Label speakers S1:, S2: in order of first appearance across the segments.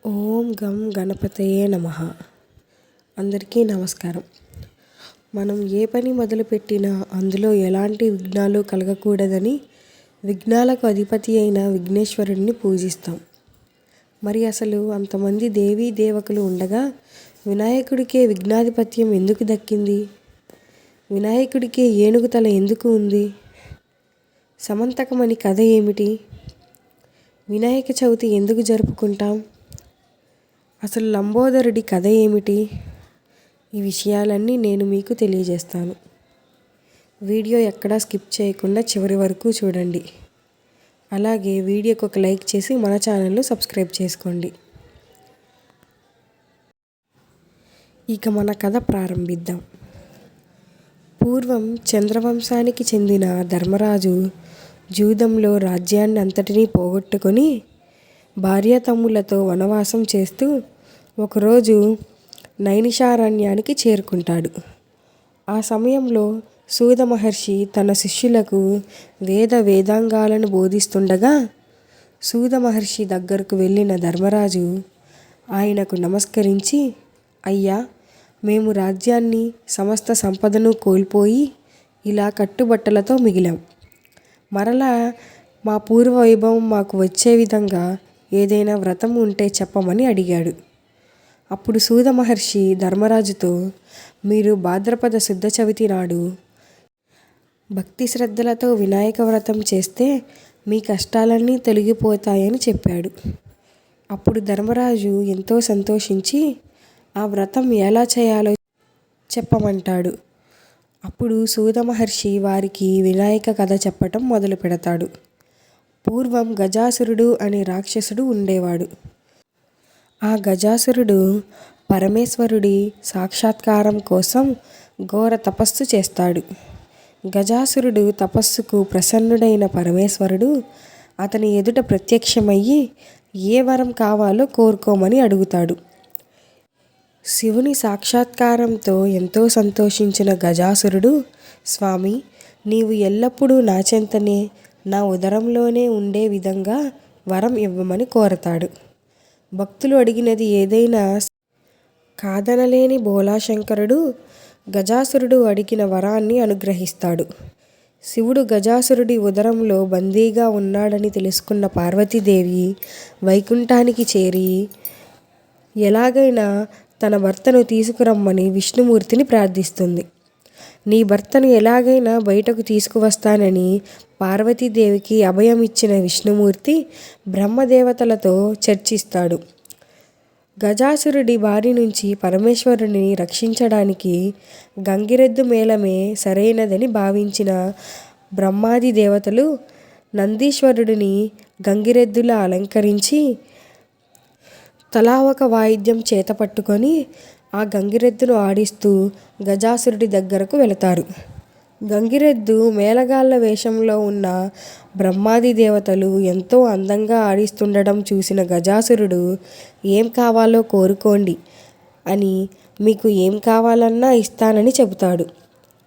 S1: ఓం గం గణపతయే నమః. అందరికీ నమస్కారం. మనం ఏ పని మొదలుపెట్టినా అందులో ఎలాంటి విఘ్నాలు కలగకూడదని విఘ్నాలకు అధిపతి అయిన విఘ్నేశ్వరుడిని పూజిస్తాం. మరి అసలు అంతమంది దేవీ దేవతలు ఉండగా వినాయకుడికే విఘ్నాధిపత్యం ఎందుకు దక్కింది? వినాయకుడికే ఏనుగు తల ఎందుకు ఉంది? సమంతకమణి కథ ఏమిటి? వినాయక చవితి ఎందుకు జరుపుకుంటాం? అసలు లంబోదరుడి కథ ఏమిటి? ఈ విషయాలన్నీ నేను మీకు తెలియజేస్తాను. వీడియో ఎక్కడా స్కిప్ చేయకుండా చివరి వరకు చూడండి. అలాగే వీడియోకి ఒక లైక్ చేసి మన ఛానల్ను సబ్స్క్రైబ్ చేసుకోండి. ఇక మన కథ ప్రారంభిద్దాం. పూర్వం చంద్రవంశానికి చెందిన ధర్మరాజు జూదంలో రాజ్యాన్ని అంతటినీ పోగొట్టుకొని భార్యాతమ్ములతో వనవాసం చేస్తూ ఒకరోజు నైమిషారణ్యానికి చేరుకుంటాడు. ఆ సమయంలో సూత మహర్షి తన శిష్యులకు వేదాంగాలను బోధిస్తుండగా సూత మహర్షి దగ్గరకు వెళ్ళిన ధర్మరాజు ఆయనకు నమస్కరించి, అయ్యా, మేము రాజ్యాన్ని సమస్త సంపదను కోల్పోయి ఇలా కట్టుబట్టలతో మిగిలాం. మరలా మా పూర్వ వైభవం మాకు వచ్చే విధంగా ఏదైనా వ్రతం ఉంటే చెప్పమని అడిగాడు. అప్పుడు సూత మహర్షి ధర్మరాజుతో, మీరు భాద్రపద శుద్ధ చవితి నాడు భక్తి శ్రద్ధలతో వినాయక వ్రతం చేస్తే మీ కష్టాలన్నీ తొలగిపోతాయని చెప్పాడు. అప్పుడు ధర్మరాజు ఎంతో సంతోషించి ఆ వ్రతం ఎలా చేయాలో చెప్పమంటాడు. అప్పుడు సూత మహర్షి వారికి వినాయక కథ చెప్పటం మొదలు పెడతాడు. పూర్వం గజాసురుడు అనే రాక్షసుడు ఉండేవాడు. ఆ గజాసురుడు పరమేశ్వరుడి సాక్షాత్కారం కోసం ఘోర తపస్సు చేస్తాడు. గజాసురుడు తపస్సుకు ప్రసన్నుడైన పరమేశ్వరుడు అతని ఎదుట ప్రత్యక్షమయ్యి ఏ వరం కావాలో కోరుకోమని అడుగుతాడు. శివుని సాక్షాత్కారంతో ఎంతో సంతోషించిన గజాసురుడు, స్వామి, నీవు ఎల్లప్పుడూ నా చెంతనే, నా ఉదరంలోనే ఉండే విధంగా వరం ఇవ్వమని కోరతాడు. భక్తులు అడిగినది ఏదైనా కాదనలేని భోళాశంకరుడు గజాసురుడు అడిగిన వరాన్ని అనుగ్రహిస్తాడు. శివుడు గజాసురుడి ఉదరంలో బందీగా ఉన్నాడని తెలుసుకున్న పార్వతీదేవి వైకుంఠానికి చేరి ఎలాగైనా తన భర్తను తీసుకురమ్మని విష్ణుమూర్తిని ప్రార్థిస్తుంది. నీ భర్తను ఎలాగైనా బయటకు తీసుకువస్తానని పార్వతీదేవికి అభయం ఇచ్చిన విష్ణుమూర్తి బ్రహ్మదేవతలతో చర్చిస్తాడు. గజాసురుడి బారి నుంచి పరమేశ్వరుని రక్షించడానికి గంగిరెద్దు మేళమే సరైనదని భావించిన బ్రహ్మాది దేవతలు నందీశ్వరుడిని గంగిరెద్దులా అలంకరించి తలా ఒక వాయిద్యం చేత పట్టుకొని ఆ గంగిరెద్దును ఆడిస్తూ గజాసురుడి దగ్గరకు వెళతారు. గంగిరెద్దు మేళగాళ్ళ వేషంలో ఉన్న బ్రహ్మాది దేవతలు ఎంతో అందంగా ఆడిస్తుండడం చూసిన గజాసురుడు, ఏం కావాలో కోరుకోండి అని మీకు ఏం కావాలన్నా ఇస్తానని చెబుతాడు.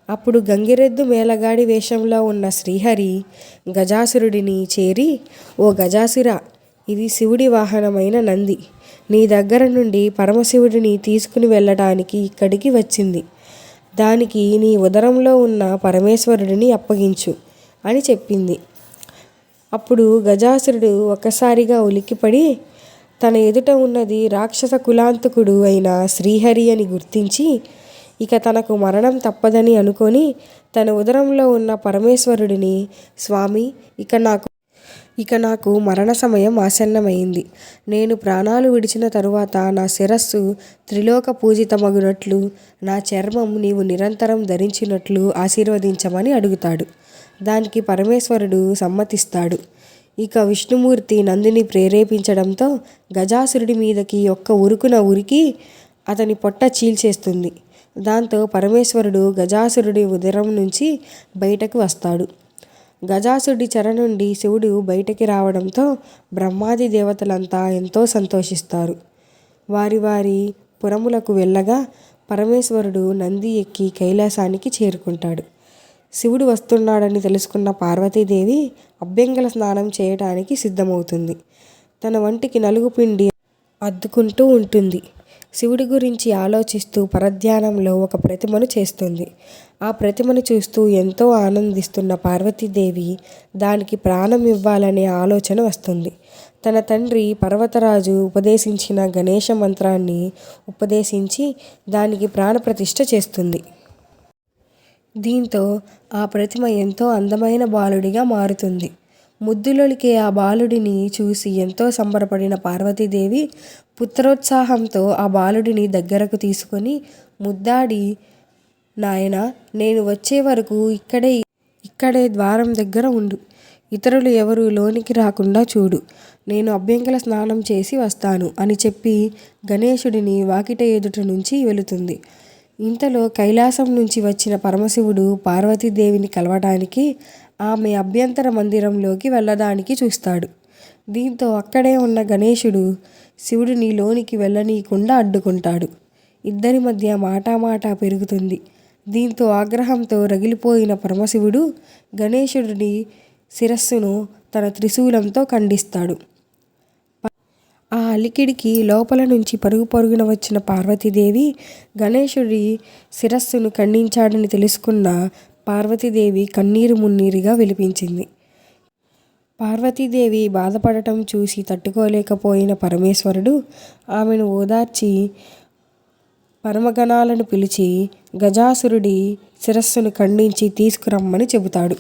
S1: అప్పుడు గంగిరెద్దు మేళగాడి వేషంలో ఉన్న శ్రీహరి గజాసురుడిని చేరి, ఓ గజాసురా, ఇది శివుడి వాహనమైన నంది నీ దగ్గర నుండి పరమశివుడిని తీసుకుని వెళ్ళటానికి ఇక్కడికి వచ్చింది. దానికి నీ ఉదరంలో ఉన్న పరమేశ్వరుడిని అప్పగించు అని చెప్పింది. అప్పుడు గజాసురుడు ఒక్కసారిగా ఉలిక్కిపడి తన ఎదుట ఉన్నది రాక్షస కులాంతకుడు అయిన శ్రీహరి అని గుర్తించి ఇక తనకు మరణం తప్పదని అనుకొని తన ఉదరంలో ఉన్న పరమేశ్వరుడిని, స్వామి, ఇక నాకు మరణ సమయం ఆసన్నమైంది. నేను ప్రాణాలు విడిచిన తరువాత నా శిరస్సు త్రిలోక పూజితమగునట్లు, నా చర్మం నీవు నిరంతరం ధరించినట్లు ఆశీర్వదించమని అడుగుతాడు. దానికి పరమేశ్వరుడు సమ్మతిస్తాడు. ఇక విష్ణుమూర్తి నందిని ప్రేరేపించడంతో గజాసురుడి మీదకి ఒక్క ఉరుకున ఉరికి అతని పొట్ట చీల్చేస్తుంది. దాంతో పరమేశ్వరుడు గజాసురుడి ఉదరం నుంచి బయటకు వస్తాడు. గజాసురుడి చెర నుండి శివుడు బయటికి రావడంతో బ్రహ్మాది దేవతలంతా ఎంతో సంతోషిస్తారు. వారి వారి పురములకు వెళ్ళగా పరమేశ్వరుడు నంది ఎక్కి కైలాసానికి చేరుకుంటాడు. శివుడు వస్తున్నాడని తెలుసుకున్న పార్వతీదేవి అభ్యంగల స్నానం చేయటానికి సిద్ధమవుతుంది. తన వంటికి నలుగు పిండి అద్దుకుంటూ ఉంటుంది. శివుడి గురించి ఆలోచిస్తూ పరధ్యానంలో ఒక ప్రతిమను చేస్తుంది. ఆ ప్రతిమను చూస్తూ ఎంతో ఆనందిస్తున్న పార్వతీదేవి దానికి ప్రాణం ఇవ్వాలనే ఆలోచన వస్తుంది. తన తండ్రి పర్వతరాజు ఉపదేశించిన గణేష మంత్రాన్ని ఉపదేశించి దానికి ప్రాణప్రతిష్ఠ చేస్తుంది. దీంతో ఆ ప్రతిమ ఎంతో అందమైన బాలుడిగా మారుతుంది. ముద్దులొలికే ఆ బాలుడిని చూసి ఎంతో సంబరపడిన పార్వతీదేవి పుత్రోత్సాహంతో ఆ బాలుడిని దగ్గరకు తీసుకొని ముద్దాడి, నాయనా, నేను వచ్చే వరకు ఇక్కడే ద్వారం దగ్గర ఉండు. ఇతరులు ఎవరూ లోనికి రాకుండా చూడు. నేను అభ్యంగల స్నానం చేసి వస్తాను అని చెప్పి గణేశుడిని వాకిట ఎదుట నుంచి వెళుతుంది. ఇంతలో కైలాసం నుంచి వచ్చిన పరమశివుడు పార్వతీదేవిని కలవడానికి ఆమె అభ్యంతర మందిరంలోకి వెళ్ళడానికి చూస్తాడు. దీంతో అక్కడే ఉన్న గణేశుడు శివుడిని లోనికి వెళ్ళనీయకుండా అడ్డుకుంటాడు. ఇద్దరి మధ్య మాటామాటా పెరుగుతుంది. దీంతో ఆగ్రహంతో రగిలిపోయిన పరమశివుడు గణేశుడిని శిరస్సును తన త్రిశూలంతో ఖండిస్తాడు. ఆ అలికిడికి లోపల నుంచి పరుగు పరుగున వచ్చిన పార్వతీదేవి గణేశుడి శిరస్సును ఖండించాడని తెలుసుకున్న పార్వతీదేవి కన్నీరు మున్నీరుగా విలిపించింది. పార్వతీదేవి బాధపడటం చూసి తట్టుకోలేకపోయిన పరమేశ్వరుడు ఆమెను ఓదార్చి పరమగణాలను పిలిచి గజాసురుడి శిరస్సును ఖండించి తీసుకురమ్మని చెబుతాడు.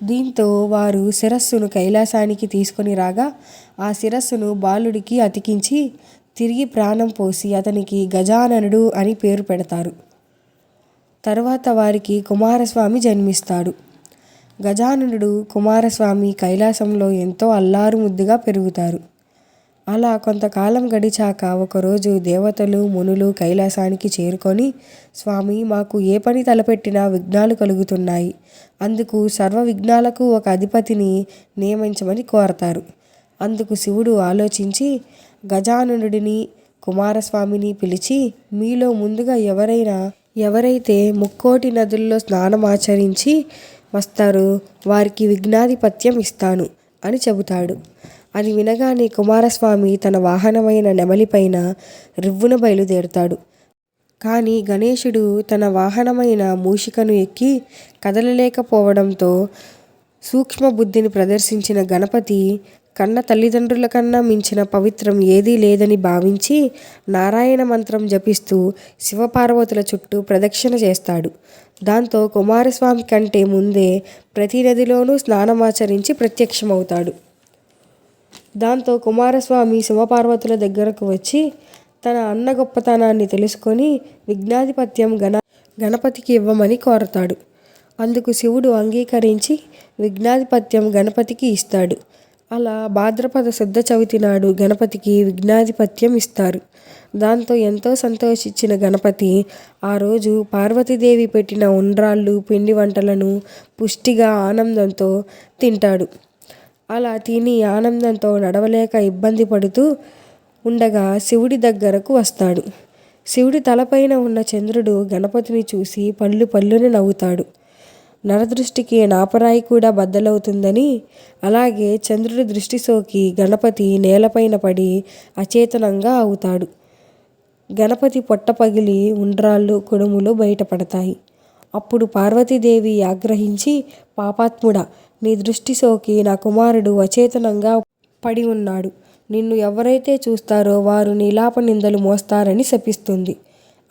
S1: దీంతో వారు శిరస్సును కైలాసానికి తీసుకొని రాగా ఆ శిరస్సును బాలుడికి అతికించి తిరిగి ప్రాణం పోసి అతనికి గజాననుడు అని పేరు పెడతారు. తరువాత వారికి కుమారస్వామి జన్మిస్తాడు. గజాననుడు కుమారస్వామి కైలాసంలో ఎంతో అల్లారు ముద్దుగా పెరుగుతారు. అలా కొంతకాలం గడిచాక ఒకరోజు దేవతలు మునులు కైలాసానికి చేరుకొని, స్వామి, మాకు ఏ పని తలపెట్టినా విఘ్నాలు కలుగుతున్నాయి. అందుకు సర్వ విఘ్నాలకు ఒక అధిపతిని నియమించమని కోరతారు. అందుకు శివుడు ఆలోచించి గజాననుడిని కుమారస్వామిని పిలిచి, మీలో ముందుగా ఎవరైతే ముక్కోటి నదుల్లో స్నానమాచరించి వస్తారో వారికి విఘ్నాధిపత్యం ఇస్తాను అని చెబుతాడు. అది వినగానే కుమారస్వామి తన వాహనమైన నెమలిపైన రివ్వున బయలుదేరుతాడు. కానీ గణేశుడు తన వాహనమైన మూషికను ఎక్కి కదలలేకపోవడంతో సూక్ష్మ బుద్ధిని ప్రదర్శించిన గణపతి కన్న తల్లిదండ్రుల కన్నా మించిన పవిత్రం ఏదీ లేదని భావించి నారాయణ మంత్రం జపిస్తూ శివపార్వతుల చుట్టూ ప్రదక్షిణ చేస్తాడు. దాంతో కుమారస్వామి కంటే ముందే ప్రతి నదిలోనూ స్నానమాచరించి ప్రత్యక్షమవుతాడు. దాంతో కుమారస్వామి శివపార్వతుల దగ్గరకు వచ్చి తన అన్న గొప్పతనాన్ని తెలుసుకొని విఘ్నాధిపత్యం గణపతికి ఇవ్వమని కోరతాడు. అందుకు శివుడు అంగీకరించి విఘ్నాధిపత్యం గణపతికి ఇస్తాడు. అలా భాద్రపద శుద్ధ చవితి నాడు గణపతికి విఘ్నాధిపత్యం ఇస్తారు. దాంతో ఎంతో సంతోషించిన గణపతి ఆ రోజు పార్వతీదేవి పెట్టిన ఉండ్రాళ్ళు, పిండి వంటలను పుష్టిగా ఆనందంతో తింటాడు. అలా తిని ఆనందంతో నడవలేక ఇబ్బంది పడుతూ ఉండగా శివుడి దగ్గరకు వస్తాడు. శివుడి తలపైన ఉన్న చంద్రుడు గణపతిని చూసి పళ్ళు పళ్ళుని నవ్వుతాడు. నరదృష్టికి నాపరాయి కూడా బద్దలవుతుందని, అలాగే చంద్రుడి దృష్టి సోకి గణపతి నేలపైన పడి అచేతనంగా అవుతాడు. గణపతి పొట్ట పగిలి ఉండ్రాళ్ళు, కుడుములు బయటపడతాయి. అప్పుడు పార్వతీదేవి ఆగ్రహించి, పాపాత్ముడా, నీ దృష్టి సోకి నా కుమారుడు అచేతనంగా పడి ఉన్నాడు. నిన్ను ఎవరైతే చూస్తారో వారు నీలాప నిందలు మోస్తారని శపిస్తుంది.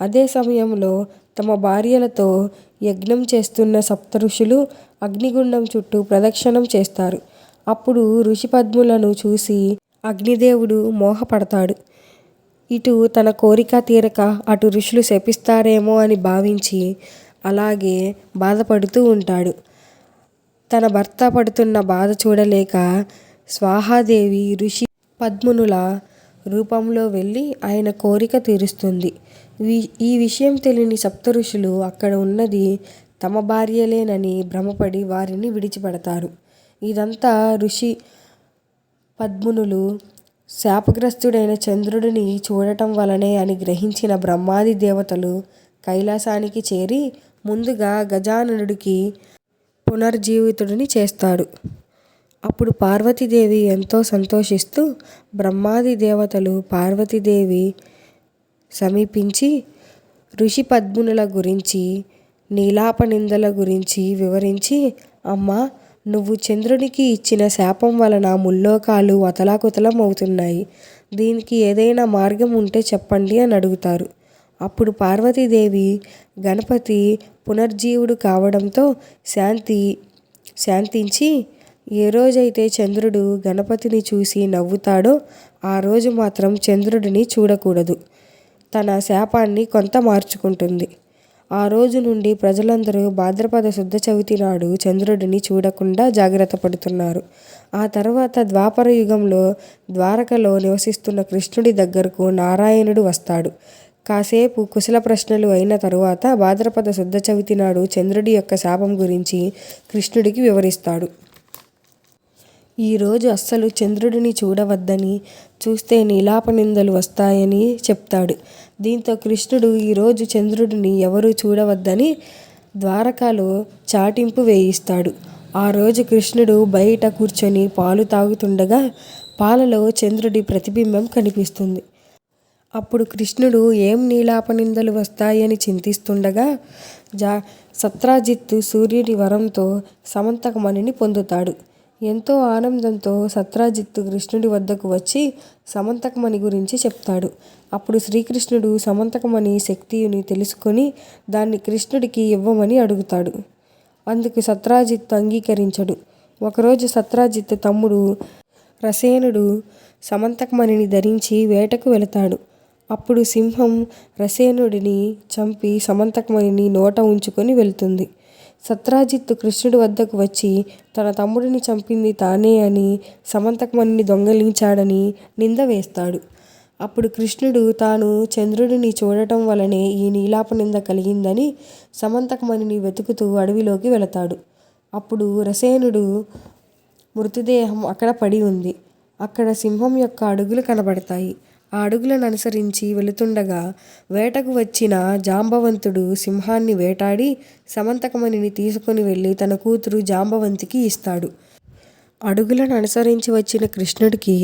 S1: అదే సమయంలో తమ భార్యలతో యజ్ఞం చేస్తున్న సప్తఋషులు అగ్నిగుండం చుట్టూ ప్రదక్షిణం చేస్తారు. అప్పుడు ఋషిపద్ములను చూసి అగ్నిదేవుడు మోహపడతాడు. ఇటు తన కోరిక తీరక అటు ఋషులు శపిస్తారేమో అని భావించి అలాగే బాధపడుతూ ఉంటాడు. తన భర్త పడుతున్న బాధ చూడలేక స్వాహాదేవి ఋషి పద్మునుల రూపంలో వెళ్ళి ఆయన కోరిక తీరుస్తుంది. ఈ విషయం తెలియని సప్తఋషులు అక్కడ ఉన్నది తమ భార్యలేనని భ్రమపడి వారిని విడిచిపెడతారు. ఇదంతా ఋషి పద్మునులు శాపగ్రస్తుడైన చంద్రుడిని చూడటం వలనే అని గ్రహించిన బ్రహ్మాది దేవతలు కైలాసానికి చేరి ముందుగా గజాననుడికి పునర్జీవితుడిని చేస్తాడు. అప్పుడు పార్వతీదేవి ఎంతో సంతోషిస్తూ బ్రహ్మాది దేవతలు పార్వతీదేవి సమీపించి ఋషి పద్మునుల గురించి నీలాపనిందల గురించి వివరించి, అమ్మా, నువ్వు చంద్రునికి ఇచ్చిన శాపం వలన ముల్లోకాలు అతలాకుతలం అవుతున్నాయి. దీనికి ఏదైనా మార్గం ఉంటే చెప్పండి అని అడుగుతారు. అప్పుడు పార్వతీదేవి గణపతి పునర్జీవుడు కావడంతో శాంతించి ఏ రోజైతే చంద్రుడు గణపతిని చూసి నవ్వుతాడో ఆ రోజు మాత్రం చంద్రుడిని చూడకూడదు. తన శాపాన్ని కొంత మార్చుకుంటుంది. ఆ రోజు నుండి ప్రజలందరూ భాద్రపద శుద్ధ చవితి నాడు చంద్రుడిని చూడకుండా జాగ్రత్త పడుతున్నారు. ఆ తర్వాత ద్వాపర యుగంలో ద్వారకలో నివసిస్తున్న కృష్ణుడి దగ్గరకు నారాయణుడు వస్తాడు. కాసేపు కుశల ప్రశ్నలు అయిన తరువాత భాద్రపద శుద్ధ చవితి నాడు చంద్రుడి యొక్క శాపం గురించి కృష్ణుడికి వివరిస్తాడు. ఈరోజు అస్సలు చంద్రుడిని చూడవద్దని, చూస్తే నీలాపనిందలు వస్తాయని చెప్తాడు. దీంతో కృష్ణుడు ఈరోజు చంద్రుడిని ఎవరూ చూడవద్దని ద్వారకాలో చాటింపు వేయిస్తాడు. ఆ రోజు కృష్ణుడు బయట కూర్చొని పాలు తాగుతుండగా పాలలో చంద్రుడి ప్రతిబింబం కనిపిస్తుంది. అప్పుడు కృష్ణుడు ఏం నీలాపనిందలు వస్తాయని చింతిస్తుండగా సత్రాజిత్తు సూర్యుడి వరంతో సమంతకమణిని పొందుతాడు. ఎంతో ఆనందంతో సత్రాజిత్తు కృష్ణుడి వద్దకు వచ్చి సమంతకమణి గురించి చెప్తాడు. అప్పుడు శ్రీకృష్ణుడు సమంతకమణి శక్తిని తెలుసుకొని దాన్ని కృష్ణుడికి ఇవ్వమని అడుగుతాడు. అందుకు సత్రాజిత్తు అంగీకరించడు. ఒకరోజు సత్రాజిత్తు తమ్ముడు రసేనుడు సమంతకమణిని ధరించి వేటకు వెళతాడు. అప్పుడు సింహం రసేనుడిని చంపి సమంతకమణిని నోట ఉంచుకొని వెళ్తుంది. సత్రాజిత్తు కృష్ణుడి వద్దకు వచ్చి తన తమ్ముడిని చంపింది తానే అని, సమంతకమణిని దొంగిలించాడని నింద వేస్తాడు. అప్పుడు కృష్ణుడు తాను చంద్రుడిని చూడటం వలనే ఈ నీలాపనింద కలిగిందని సమంతకమణిని వెతుకుతూ అడవిలోకి వెళతాడు. అప్పుడు రసేనుడు మృతదేహం అక్కడ పడి ఉంది. అక్కడ సింహం యొక్క అడుగులు కనబడతాయి. ఆ అడుగులను అనుసరించి వెళుతుండగా వేటకు వచ్చిన జాంబవంతుడు సింహాన్ని వేటాడి సమంతకమణిని తీసుకొని వెళ్ళి తన కూతురు జాంబవంతికి ఇస్తాడు. అడుగులను అనుసరించి వచ్చిన కృష్ణుడికి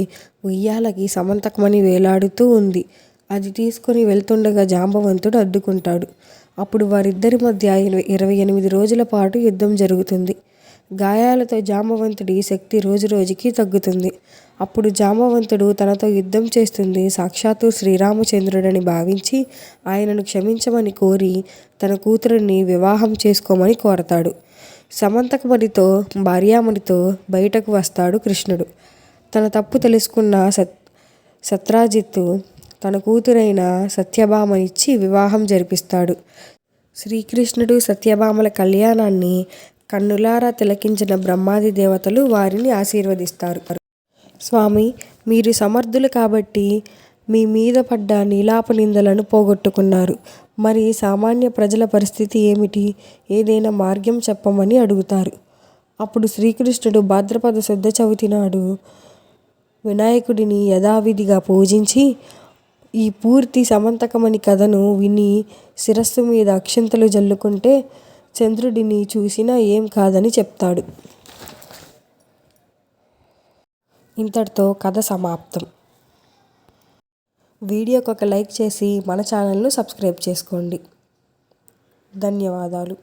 S1: ఉయ్యాలకి సమంతకమణి వేలాడుతూ ఉంది. అది తీసుకొని వెళ్తుండగా జాంబవంతుడు అడ్డుకుంటాడు. అప్పుడు వారిద్దరి మధ్య 28 రోజుల పాటు యుద్ధం జరుగుతుంది. గాయాలతో జాంబవంతుడి శక్తి రోజురోజుకి తగ్గుతుంది. అప్పుడు జాంబవంతుడు తనతో యుద్ధం చేస్తుంది సాక్షాత్తు శ్రీరామచంద్రుడని భావించి ఆయనను క్షమించమని కోరి తన కూతురిని వివాహం చేసుకోమని కోరతాడు. సమంతకమణితో భార్యామణితో బయటకు వస్తాడు కృష్ణుడు. తన తప్పు తెలుసుకున్న సత్రాజిత్తు తన కూతురైన సత్యభామనిచ్చి వివాహం జరిపిస్తాడు. శ్రీకృష్ణుడు సత్యభామల కళ్యాణాన్ని కన్నులారా తిలకించిన బ్రహ్మాది దేవతలు వారిని ఆశీర్వదిస్తారు. స్వామి, మీరు సమర్థులు కాబట్టి మీ మీద పడ్డ నీలాపనిందలను పోగొట్టుకున్నారు. మరి సామాన్య ప్రజల పరిస్థితి ఏమిటి? ఏదైనా మార్గం చెప్పమని అడుగుతారు. అప్పుడు శ్రీకృష్ణుడు భాద్రపద శుద్ధ చవితి నాడు వినాయకుడిని యథావిధిగా పూజించి ఈ పూర్తి సమంతకమణి కథను విని శిరస్సు మీద అక్షింతలు జల్లుకుంటే చంద్రుడిని చూసినా ఏం కాదని చెప్తాడు. ఇంతటితో కథ సమాప్తం. వీడియోకి ఒక లైక్ చేసి మన ఛానల్ను సబ్స్క్రైబ్ చేసుకోండి. ధన్యవాదాలు.